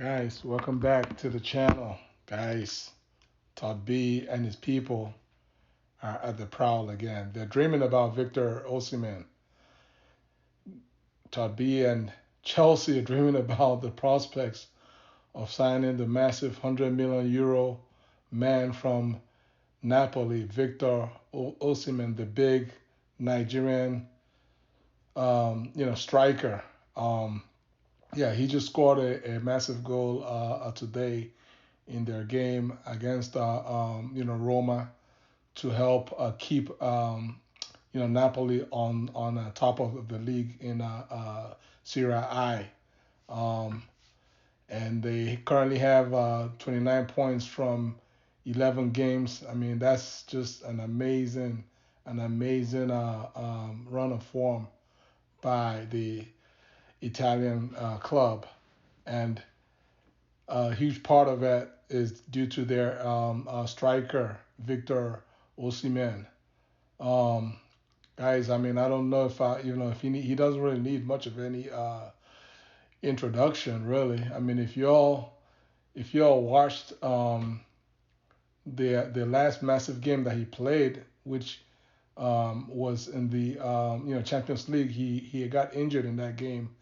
Guys, welcome back to the channel. Guys, Todd B and his people are at the prowl again. They're dreaming about Victor Osimhen. Todd B and Chelsea are dreaming about the prospects of signing the massive 100 million euro man from Napoli, Victor Osimhen, the big Nigerian, striker. Um, yeah, he just scored a massive goal today in their game against Roma to help keep Napoli on top of the league in Serie A. Um, and they currently have 29 points from 11 games. I mean, that's just an amazing run of form by the Italian club, and a huge part of it is due to their striker Victor Osimhen. Um, Guys, I mean, I don't know if if he doesn't really need much of any introduction, really. I mean, if y'all watched the last massive game that he played, which was in the Champions League, he got injured in that game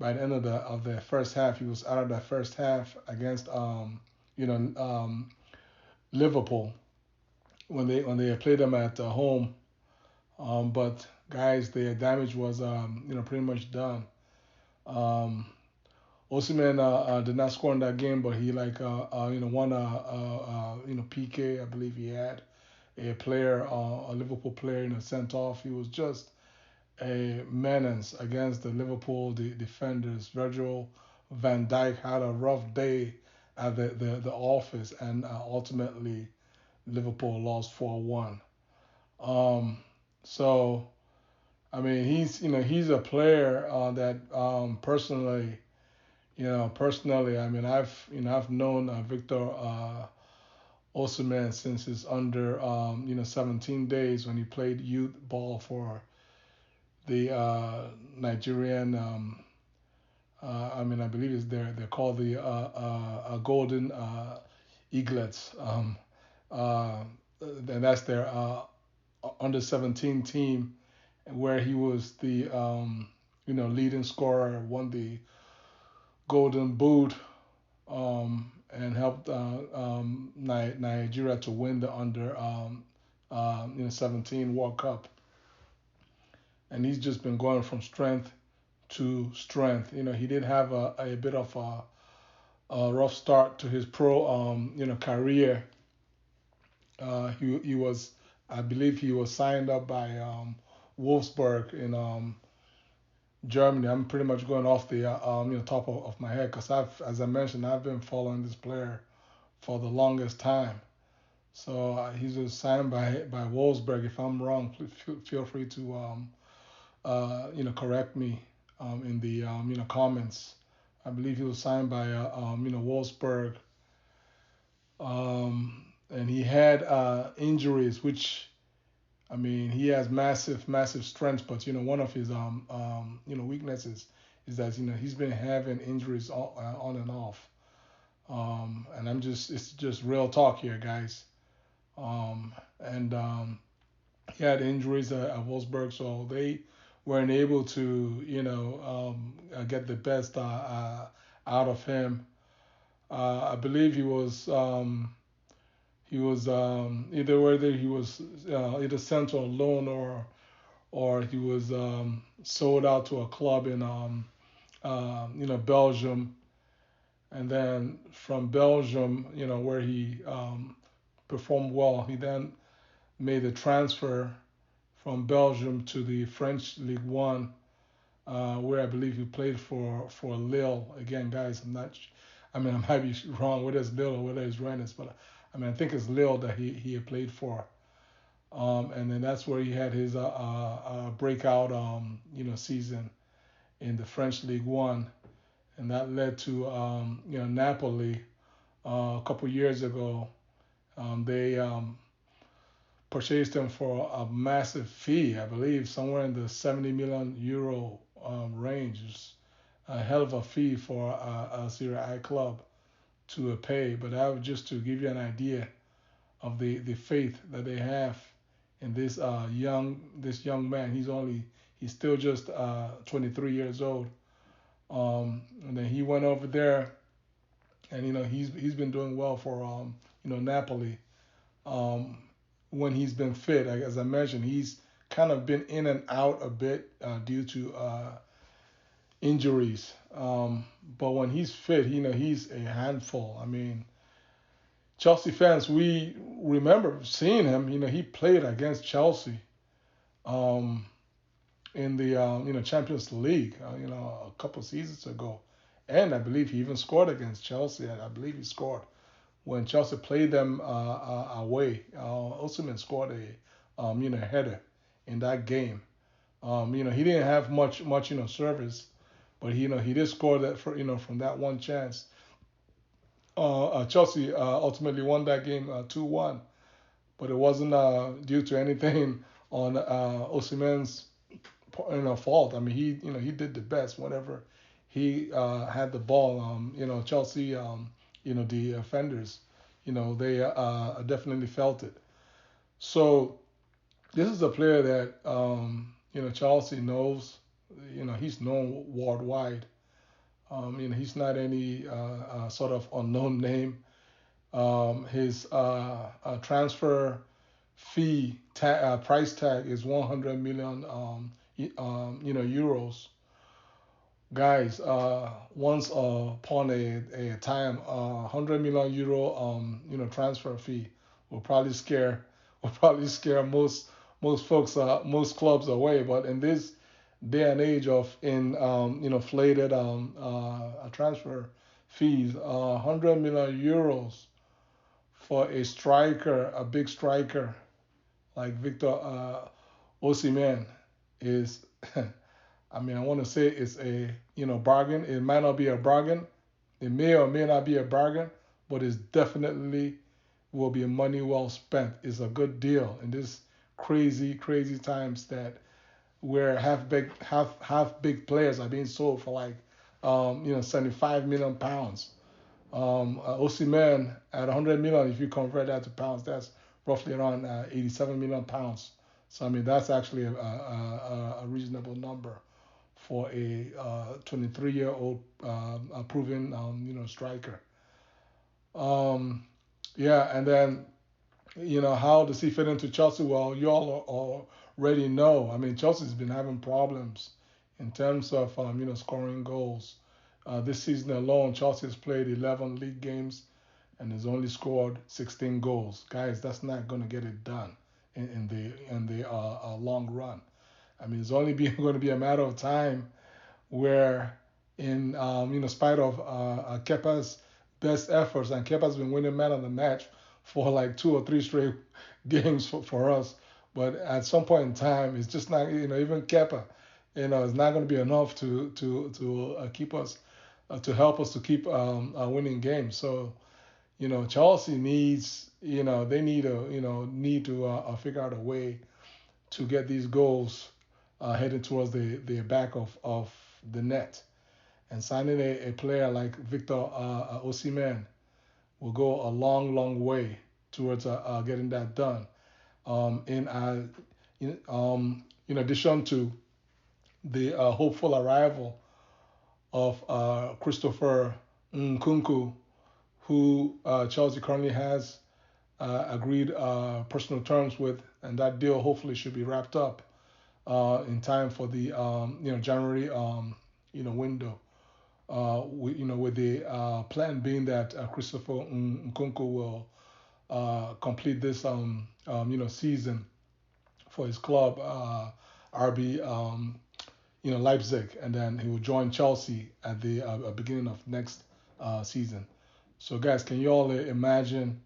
by the end of the first half. He was out of that first half against you know um, Liverpool when they played them at home. But guys, the damage was pretty much done. Um, Osimhen did not score in that game, but he won PK. I believe he had a player, a Liverpool player, sent off. He was just a menace against the Liverpool defenders. Virgil van Dijk had a rough day at the office, and ultimately Liverpool lost 4-1. Um, so I mean, he's a player that personally, I mean, I've known Victor Osimhen since his under 17 days when he played youth ball for the Nigerian. I mean, I believe it's they're called the Golden Eaglets, uh, and that's their under 17 team, where he was the leading scorer, won the Golden Boot, and helped Nigeria to win the under 17 World Cup. And he's just been going from strength to strength. He did have a bit of a rough start to his pro career. He was, I believe, he was signed up by Wolfsburg in Germany. I'm pretty much going off the top of my head because as I mentioned, I've been following this player for the longest time. So he was signed by Wolfsburg. If I'm wrong, please feel free to correct me in the comments. I believe he was signed by Wolfsburg, and he had injuries, which I mean, he has massive strength, but one of his weaknesses is that he's been having injuries on and off. And it's just real talk here, guys. And He had injuries at Wolfsburg, so they weren't able to get the best out of him. I believe he was either whether he was either sent on loan or he was sold out to a club in Belgium, and then from Belgium, where he performed well, he then made the transfer from Belgium to the French League One, where I believe he played for Lille. Again, guys, I mean, I might be wrong whether it's Lille or whether it's Rennes, but I mean, I think it's Lille that he had played for. And then that's where he had his breakout season in the French League One, and that led to Napoli a couple years ago. They purchased him for a massive fee, I believe, somewhere in the 70 million euro range. a hell of a fee for a Serie A club to pay. But that was just to give you an idea of the faith that they have in this young man. He's still just 23 years old. And then he went over there, and he's been doing well for Napoli. Um, when he's been fit, as I mentioned, he's kind of been in and out a bit due to injuries. But when he's fit, he's a handful. I mean, Chelsea fans, we remember seeing him. He played against Chelsea um, in the Champions League. A couple seasons ago, and I believe he even scored against Chelsea. I believe he scored when Chelsea played them away. Osimhen scored a header in that game. He didn't have much service, but he did score that for from that one chance. Chelsea ultimately won that game 2-1, but it wasn't due to anything on Osimhen's fault. I mean, he did the best whenever he had the ball. Chelsea, the offenders, they definitely felt it. So this is a player that Chelsea knows. He's known worldwide. He's not any sort of unknown name. His transfer fee price tag is 100 million euros. Guys, once upon a time, 100 million euro transfer fee will probably scare most folks most clubs away. But in this day and age of inflated transfer fees, 100 million euros for a striker, a big striker like Victor Osimhen is, I mean, I want to say it's a bargain. It might not be a bargain. It may or may not be a bargain, but it's definitely will be money well spent. It's a good deal in this crazy times that where half big players are being sold for like 75 million pounds. Osimhen at 100 million, if you convert that to pounds, that's roughly around 87 million pounds. So I mean that's actually a reasonable number for a 23-year-old a proven striker. Um, yeah, and then how does he fit into Chelsea? Well, you all already know. I mean, Chelsea's been having problems in terms of scoring goals. This season alone, Chelsea has played 11 league games and has only scored 16 goals. Guys, that's not going to get it done in the long run. I mean, it's only going to be a matter of time where, in spite of Kepa's best efforts, and Kepa's been winning man of the match for like 2 or 3 straight games for us. But at some point in time, it's just not even Kepa, it's not going to be enough to keep us to help us to keep winning games. So Chelsea needs they need to figure out a way to get these goals heading towards the back of the net. And signing a player like Victor Osimhen will go a long way towards getting that done. In addition to the hopeful arrival of Christopher Nkunku, who Chelsea currently has agreed personal terms with, and that deal hopefully should be wrapped up in time for the January window. With the plan being that Christopher Nkunku will complete this season for his club RB Leipzig, and then he will join Chelsea at the beginning of next season. So guys, can you all imagine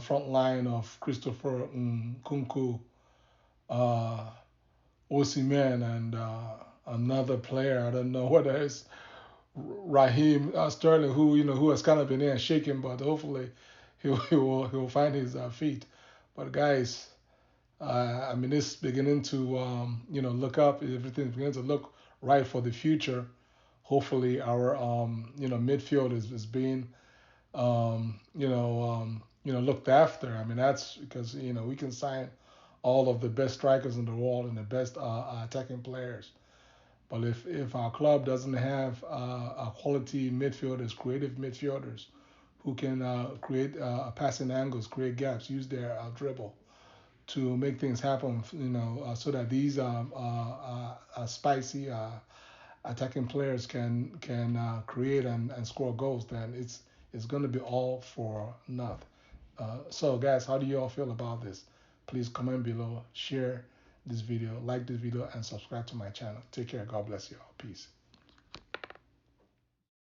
front line of Christopher Nkunku, Osimhen, and another player? I don't know whether it's Raheem Sterling, who has kind of been there shaking, but hopefully he will find his feet. But guys, I mean, it's beginning to look up. Everything's beginning to look right for the future hopefully our midfield is being looked after. I mean, that's because we can sign all of the best strikers in the world and the best attacking players. But if our club doesn't have a quality midfielders, creative midfielders who can create passing angles, create gaps, use their dribble to make things happen, so that these spicy attacking players can create and score goals, then it's going to be all for nothing. So guys, how do you all feel about this? Please comment below, share this video, like this video, and subscribe to my channel. Take care. God bless you all. Peace.